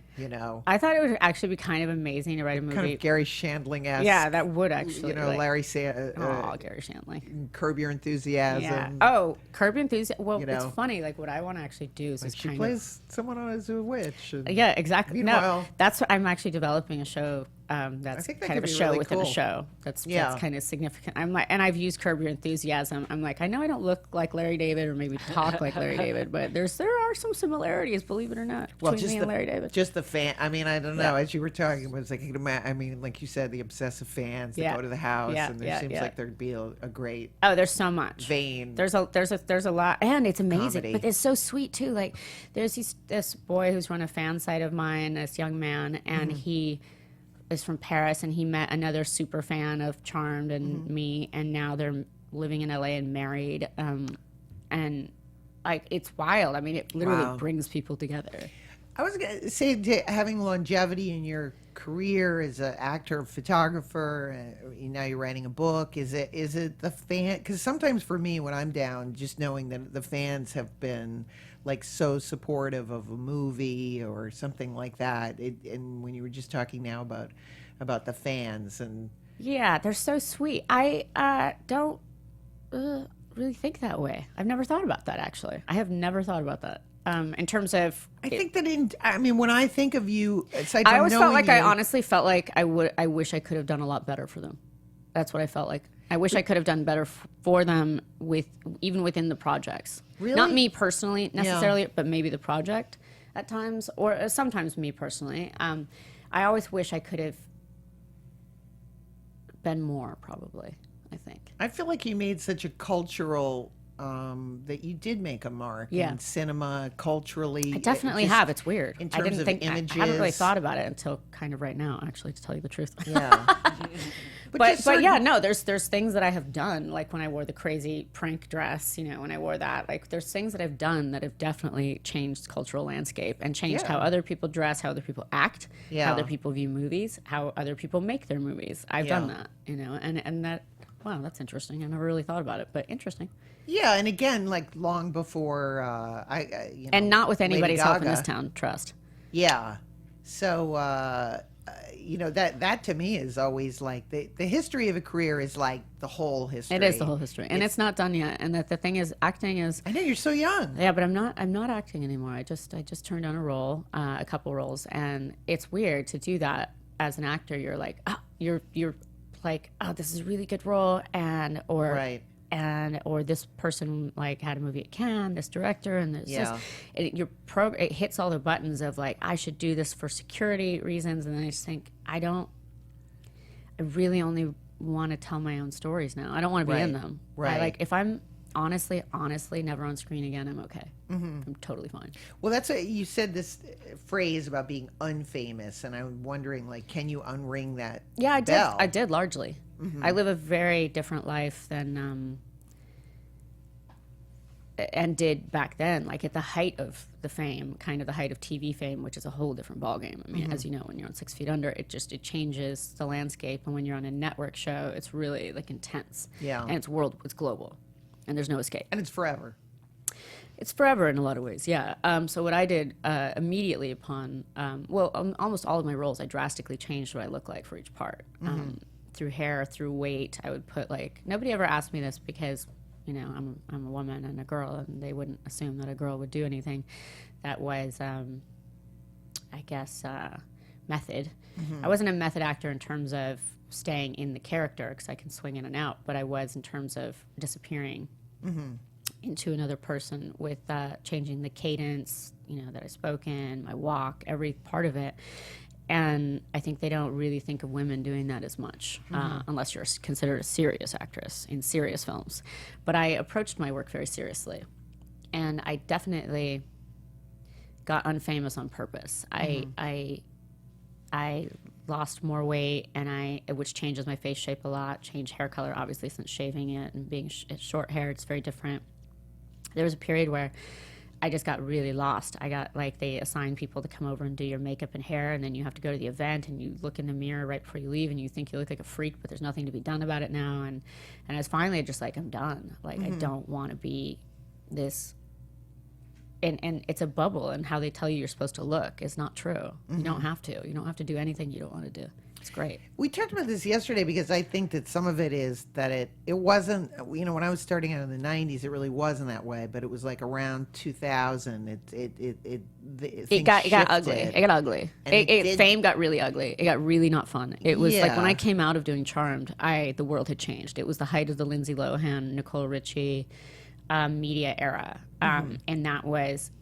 I thought it would actually be kind of amazing to write a movie. Kind of Gary Shandling-esque. Yeah, that would actually. Larry Gary Shandling. Curb Your Enthusiasm. Yeah. Oh, Curb Your Enthusiasm. Well, it's funny. Like, what I want to actually do is she plays someone as a witch. Yeah, exactly. Meanwhile, no, that's what I'm actually developing a show. That's kind of a show really within cool. a show. That's kind of significant. I'm like, and I've used Curb Your Enthusiasm. I'm like, I know I don't look like Larry David or maybe talk like Larry David, but there are some similarities, believe it or not, between me and Larry David. Just the fan. I mean, I don't know. As you were talking, it was like, I mean, like you said, the obsessive fans that go to the house, and there seems like there'd be a great. Oh, there's so much vein. There's a lot, and it's amazing, comedy. but it's so sweet too. Like, there's this boy who's run a fan site of mine, this young man, and he is from Paris, and he met another super fan of Charmed and me, and now they're living in LA and married, and like, it's wild. I mean, it literally brings people together. I was going to say, having longevity in your career as an actor, photographer, now you're writing a book, is it the fan? Because sometimes for me, when I'm down, just knowing that the fans have been like so supportive of a movie or something like that, and when you were just talking now about the fans, and yeah, they're so sweet. I don't really think that way. I've never thought about that, actually. I have never thought about that. In terms of, I think that when I think of you, I always felt like I honestly felt like I wish I could have done a lot better for them. That's what I felt like. I wish I could have done better for them even within the projects. Really? Not me personally necessarily, but maybe the project at times, or sometimes me personally. I always wish I could have been more, probably, I think. I feel like you made such a cultural that you did make a mark Yeah. in cinema, culturally. I definitely just have. It's weird. in I terms didn't of think images. I haven't really thought about it until kind of right now, actually, to tell you the truth. Yeah. But yeah, no, there's things that I have done, like when I wore the crazy prank dress, when I wore that, like there's things that I've done that have definitely changed cultural landscape and changed Yeah. how other people dress, how other people act, Yeah. how other people view movies, how other people make their movies. I've done Yeah. that, and that, wow, that's interesting. I never really thought about it, but interesting. Yeah, and again, like long before And not with Lady anybody's help in this Gaga. town, trust. Yeah. So that to me is always like the history of a career is like the whole history. It is the whole history, and it's not done yet. And that the thing is, acting is. I know you're so young. Yeah, but I'm not acting anymore. I just turned down a role, a couple roles, and it's weird to do that as an actor. You're like, oh, you're like, oh, this is a really good role, Right. or this person like had a movie at Cannes, this director, and this. Yeah. It hits all the buttons of like, I should do this for security reasons, and then I just think I really only want to tell my own stories now. I don't want to be in Right. them. Right. If I'm honestly never on screen again, I'm okay. I'm totally fine. Well, you said this phrase about being unfamous, and I'm wondering, like, can you unring that? Yeah, I bell? did. I did largely. I live a very different life than and did back then. Like at the height of the fame, kind of the height of TV fame, which is a whole different ballgame. I mean, as you know, when you're on 6 Feet Under, it changes the landscape, and when you're on a network show, it's really like intense. Yeah. And it's global, and there's no escape. And it's forever. It's forever in a lot of ways, yeah. So what I did immediately upon, almost all of my roles, I drastically changed what I look like for each part. Through hair, through weight, I would put like, nobody ever asked me this because, I'm a woman and a girl, and they wouldn't assume that a girl would do anything. That was, I guess, method. I wasn't a method actor in terms of staying in the character because I can swing in and out, but I was in terms of disappearing into another person with changing the cadence, that I spoke in, my walk, every part of it. And I think they don't really think of women doing that as much, unless you're considered a serious actress in serious films. But I approached my work very seriously. And I definitely got unfamous on purpose. I lost more weight, which changes my face shape a lot, changed hair color, obviously, since shaving it and being short hair, it's very different. There was a period where I just got really lost. I got they assign people to come over and do your makeup and hair, and then you have to go to the event and you look in the mirror right before you leave and you think you look like a freak, but there's nothing to be done about it now. And I was finally just like, I'm done. I don't want to be this. And it's a bubble, and how they tell you you're supposed to look is not true. You don't have to. You don't have to do anything you don't want to do. It's great. We talked about this yesterday because I think that some of it is that it wasn't, when I was starting out in the 90s, it really wasn't that way, but it was like around 2000, it got ugly. It got ugly. Fame got really ugly. It got really not fun. It was like when I came out of doing Charmed, the world had changed. It was the height of the Lindsay Lohan, Nicole Richie media era. And that was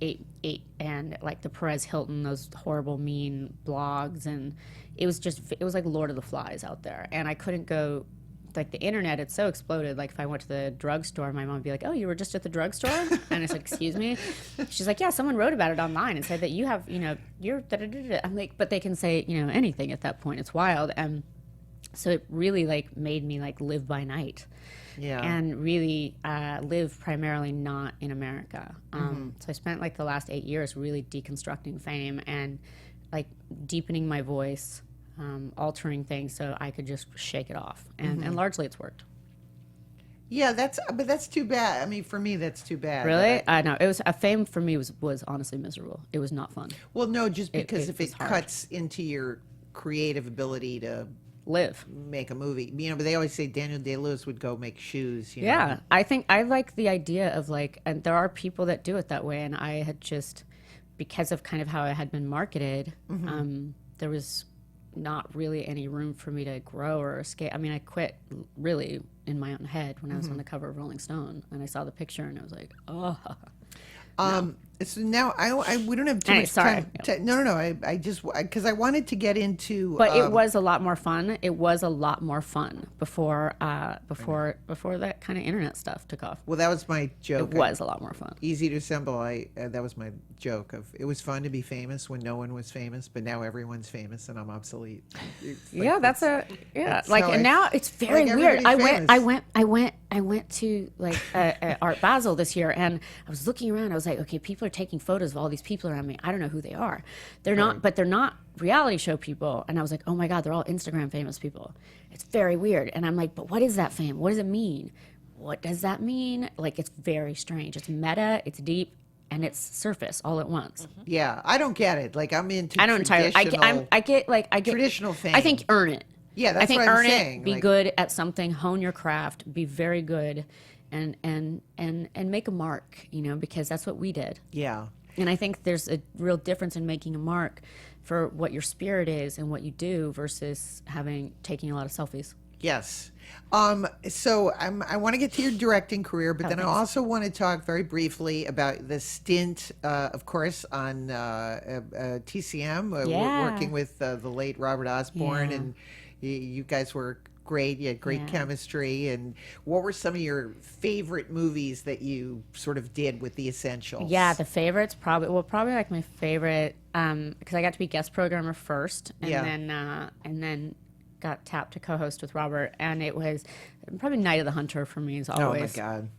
and like the Perez Hilton, those horrible, mean blogs, and it was like Lord of the Flies out there. And I couldn't go, like the internet had so exploded. Like if I went to the drugstore, my mom would be like, oh, you were just at the drugstore? And I said, excuse me? She's like, yeah, someone wrote about it online and said that you have, you're da-da-da-da. I'm like, but they can say, anything at that point. It's wild. And so it really made me live by night. Yeah. And really live primarily not in America. So I spent the last 8 years really deconstructing fame and deepening my voice, altering things so I could just shake it off. And largely it's worked. Yeah, but that's too bad. I mean, for me, that's too bad. Really? No, it was fame for me was honestly miserable. It was not fun. Well, no, just because if it hard. cuts into your creative ability to live, make a movie, but they always say Daniel Day-Lewis would go make shoes. Yeah, I think I like the idea of and there are people that do it that way, and I had just, because of kind of how I had been marketed, there was not really any room for me to grow or escape. I mean, I quit really in my own head when I was on the cover of Rolling Stone, and I saw the picture and I was like, oh. No. So now we don't have too much sorry. time. No. I just because I wanted to get into. But it was a lot more fun. It was a lot more fun before that kind of internet stuff took off. Well, that was my joke. It was a lot more fun. Easy to assemble. That was my joke of it was fun to be famous when no one was famous, but now everyone's famous and I'm obsolete. Yeah, that's like, and now it's very like weird. everybody's I went to like Art Basel this year, and I was looking around. I was like, okay, people are taking photos of all these people around me. I don't know who they are. They're not, but they're not reality show people. And I was like, oh my God, they're all Instagram famous people. It's very weird. And I'm like, but what is that fame? What does it mean? What does that mean? Like, it's very strange. It's meta, it's deep, and it's surface all at once. Yeah, I don't get it. Like I'm into. I don't entirely. I get traditional fame. I think earn it. Yeah, that's I think what I'm earn saying. it. Be like, good at something. Hone your craft. Be very good, and make a mark. You know, because that's what we did. Yeah. And I think there's a real difference in making a mark for what your spirit is and what you do versus taking a lot of selfies. Yes. So I want to get to your directing career, but then I also want to talk very briefly about the stint, of course, on TCM, working with the late Robert Osborne, and you guys were great. You had great chemistry. And what were some of your favorite movies that you sort of did with the Essentials? Yeah, the favorites probably like my favorite because I got to be guest programmer first, and then got tapped to co-host with Robert, and it was probably Night of the Hunter for me is always. Oh my God.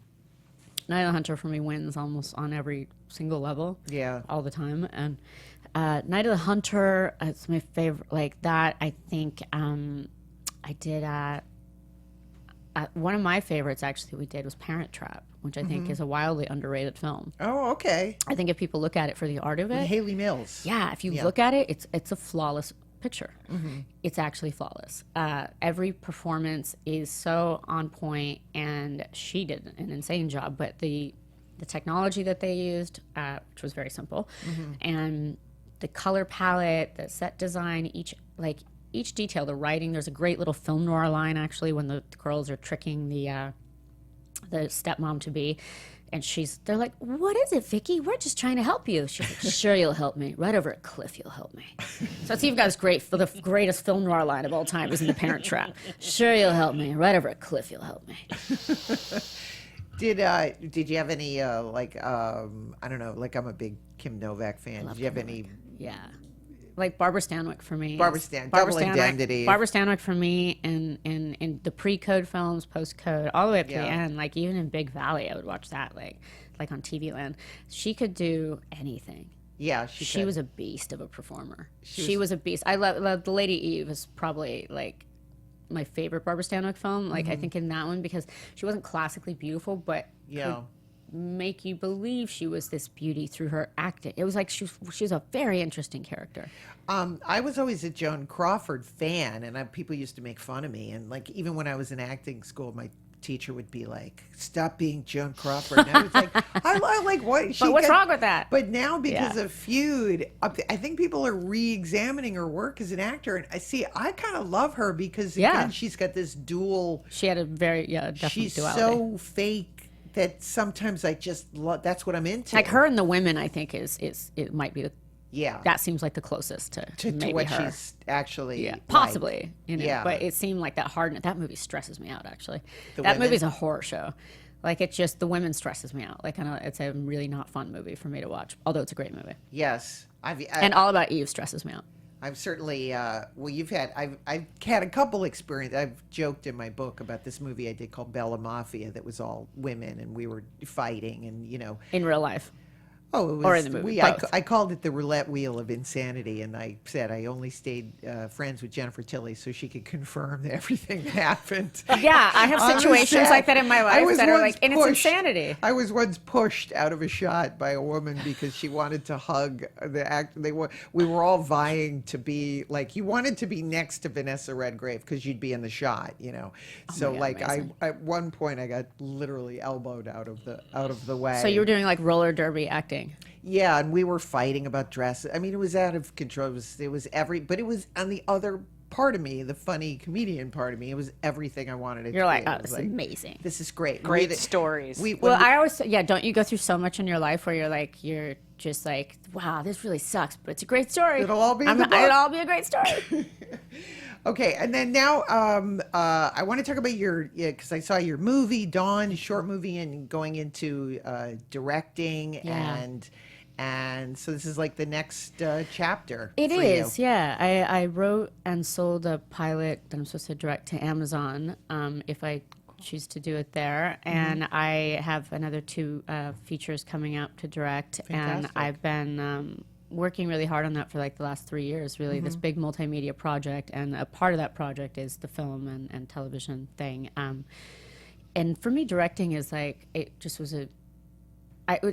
Night of the Hunter for me wins almost on every single level. Yeah. All the time. And Night of the Hunter, it's my favorite. Like that, I think I did. One of my favorites actually we did was Parent Trap, which I think is a wildly underrated film. Oh, okay. I think if people look at it for the art of it. With Haley Mills. Yeah, if you look at it, it's a flawless picture. It's actually flawless. Every performance is so on point, and she did an insane job. But the technology that they used, which was very simple, and the color palette, the set design, each detail, the writing. There's a great little film noir line actually when the girls are tricking the stepmom to be. And they're like, what is it, Vicky? We're just trying to help you. She's like, sure, you'll help me. Right over a cliff, you'll help me. So Steve got the greatest film noir line of all time was in The Parent Trap. Sure, you'll help me. Right over a cliff, you'll help me. Did you have any, I don't know, like I'm a big Kim Novak fan. Did you have any? Yeah. Like Barbara Stanwyck for me. Double Indemnity. Barbara Stanwyck for me in the pre-code films, post-code, all the way up to the end. Like even in Big Valley, I would watch that like on TV Land. She could do anything. Yeah, she was a beast of a performer. She was a beast. I love The Lady Eve is probably like my favorite Barbara Stanwyck film. Like I think in that one because she wasn't classically beautiful, but could make you believe she was this beauty through her acting. It was like she was a very interesting character. I was always a Joan Crawford fan, and people used to make fun of me. And like even when I was in acting school, my teacher would be like, "Stop being Joan Crawford." And I was like, "I like what?" But what's wrong with that? But now because of Feud, I think people are re-examining her work as an actor, and I kind of love her because again, she's got this dual. She had a very definite she's duality. So fake. That sometimes I just love. That's what I'm into. Like her and the women, I think it might be that seems like the closest to maybe what her. She's actually possibly but it seemed like that movie stresses me out actually. That movie's a horror show. Like it's just the women stresses me out. Like it's a really not fun movie for me to watch. Although it's a great movie. Yes, and All About Eve stresses me out. I've certainly, I've had a couple experiences. I've joked in my book about this movie I did called Bella Mafia that was all women and we were fighting and, In real life. Oh, it was, or in the movie. I called it the roulette wheel of insanity, and I said I only stayed friends with Jennifer Tilly so she could confirm that everything happened. Yeah, I have situations like that in my life that are like, and it's insanity. I was once pushed out of a shot by a woman because she wanted to hug the actor. We were all vying to be like, you wanted to be next to Vanessa Redgrave because you'd be in the shot, So God, I at one point I got literally elbowed out of the way. So you were doing like roller derby acting. Yeah, and we were fighting about dresses. I mean, it was out of control. It was but it was on the other part of me, the funny comedian part of me. It was everything I wanted it to be. You're like, oh, this is amazing. This is great. Great stories. I always, don't you go through so much in your life where you're like, you're just like, wow, this really sucks, but it's a great story. It'll all be in the book. It'll all be a great story. Okay, and then now I want to talk about because I saw your movie, Dawn, short movie, and going into directing, and so this is like the next chapter. It for is, you. yeah. I wrote and sold a pilot that I'm supposed to direct to Amazon if I choose to do it there, and I have another 2 features coming out to direct, Fantastic. and I've been working really hard on that for like the last 3 years, really, this big multimedia project, and a part of that project is the film and television thing. And for me, directing is like, it just was it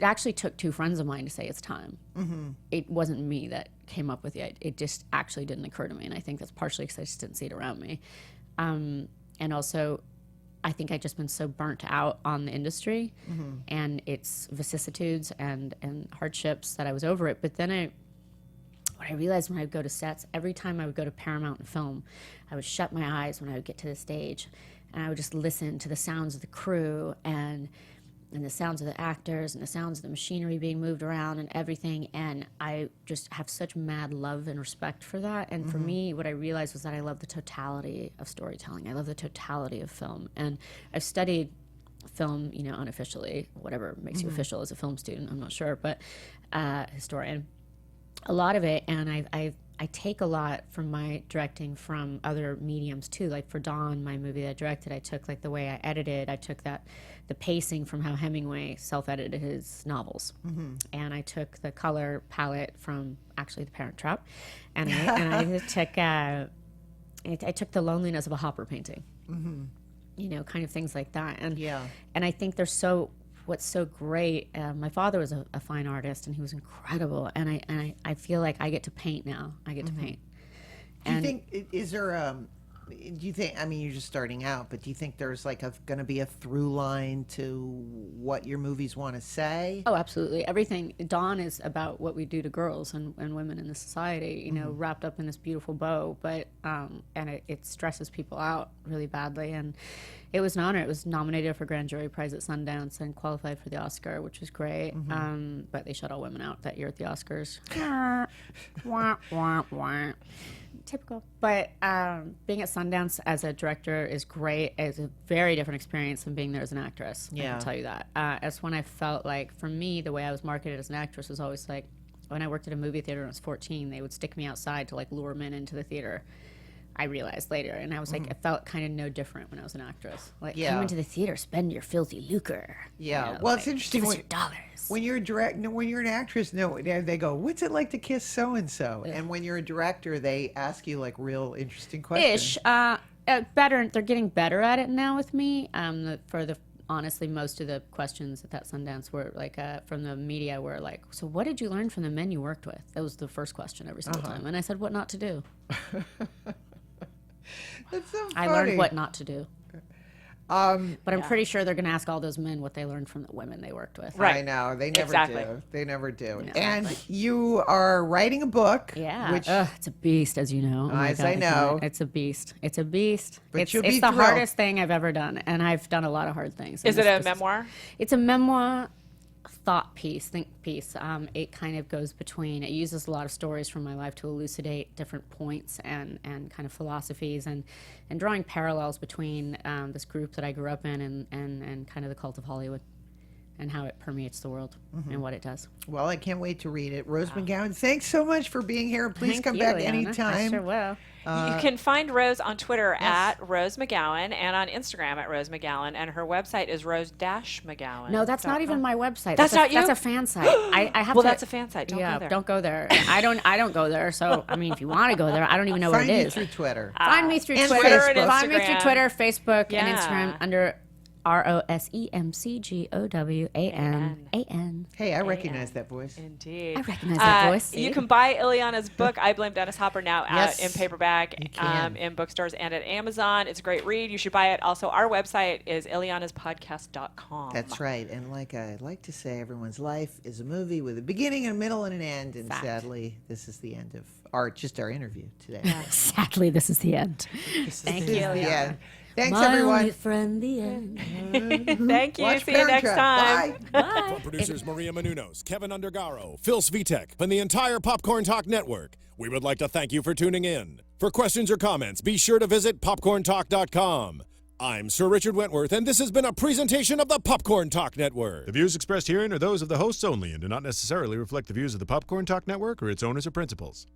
actually took 2 friends of mine to say it's time. It wasn't me that came up with it. It just actually didn't occur to me, and I think that's partially because I just didn't see it around me. And also, I think I've just been so burnt out on the industry and its vicissitudes and hardships that I was over it. But then what I realized when I would go to sets, every time I would go to Paramount and film, I would shut my eyes when I would get to the stage, and I would just listen to the sounds of the crew and the sounds of the actors and the sounds of the machinery being moved around and everything. And I just have such mad love and respect for that. And for me, what I realized was that I love the totality of storytelling. I love the totality of film. And I've studied film, unofficially, whatever makes you official as a film student, I'm not sure, but historian, a lot of it. And I take a lot from my directing from other mediums too. Like for Dawn, my movie that I directed, I took like the way I edited, I took the pacing from how Hemingway self-edited his novels. And I took the color palette from actually The Parent Trap. And I took the loneliness of a Hopper painting. Kind of things like that. And I think what's so great, my father was a fine artist, and he was incredible, and I feel like I get to paint now. I get to paint. Do you think, I mean, you're just starting out, but do you think there's like going to be a through line to what your movies want to say? Oh, absolutely. Everything. Dawn is about what we do to girls and women in the society, wrapped up in this beautiful bow, but and it stresses people out really badly. And it was an honor. It was nominated for Grand Jury Prize at Sundance and qualified for the Oscar, which was great. But they shut all women out that year at the Oscars. Wah, wah, wah. Typical. But being at Sundance as a director is great. It's a very different experience than being there as an actress. I can tell you that. It's when I felt like, for me, the way I was marketed as an actress was always like, when I worked at a movie theater when I was 14, they would stick me outside to like lure men into the theater. I realized later, and I was like, it felt kind of no different when I was an actress. Like, come into the theater, spend your filthy lucre. Well, like, it's interesting. Give us your dollars. When you're an actress, they go, "What's it like to kiss so and so?" And when you're a director, they ask you like real interesting questions. Better. They're getting better at it now with me. Honestly, most of the questions at that Sundance were like from the media were like, "So what did you learn from the men you worked with?" That was the first question every single time, and I said, "What not to do." That's so funny. I learned what not to do. But I'm pretty sure they're going to ask all those men what they learned from the women they worked with. Right. I know. They never Exactly. do. They never do. No. And you are writing a book. Yeah. Which, it's a beast, as you know. Oh my as God, I know. It's a beast. It's a beast. But you'll be it's the thrilled. hardest thing I've ever done. And I've done a lot of hard things. Is it a memoir? It's a memoir. Think piece. It kind of goes between, it uses a lot of stories from my life to elucidate different points and kind of philosophies and drawing parallels between this group that I grew up in and kind of the cult of Hollywood and how it permeates the world and what it does. Well, I can't wait to read it. Rose McGowan, thanks so much for being here. Please Thank come you, back Illeana. anytime. I sure will. You can find Rose on Twitter at Rose McGowan and on Instagram at Rose McGowan, and her website is rose-mcgowan. No, that's not even my website. That's not you? That's a fan site. I have Well, to, that's a fan site. Don't go there. Don't go there. I don't go there. So I mean, if you want to go there, I don't even know Find what it you is. through Twitter. Find me through and Twitter. Facebook. Find me through Instagram. Twitter, Facebook, Yeah. and Instagram under ROSEMCGOWANAN. Hey, I recognize that voice. Indeed. I recognize that voice. You can buy Illeana's book, I Blame Dennis Hopper, now Yes, in paperback, you can. in bookstores and at Amazon. It's a great read. You should buy it. Also, our website is illeanaspodcast.com. That's right. And like I like to say, everyone's life is a movie with a beginning, a middle, and an end. And Fact. sadly, this is the end of our interview today. Sadly, this is the end. Thank you. Yeah. Thanks, My everyone. only friend, the end. Thank you. Watch See you Parent next Trap. time. Bye. From producers Maria Menounos, Kevin Undergaro, Phil Svitek, and the entire Popcorn Talk Network, we would like to thank you for tuning in. For questions or comments, be sure to visit popcorntalk.com. I'm Sir Richard Wentworth, and this has been a presentation of the Popcorn Talk Network. The views expressed herein are those of the hosts only and do not necessarily reflect the views of the Popcorn Talk Network or its owners or principals.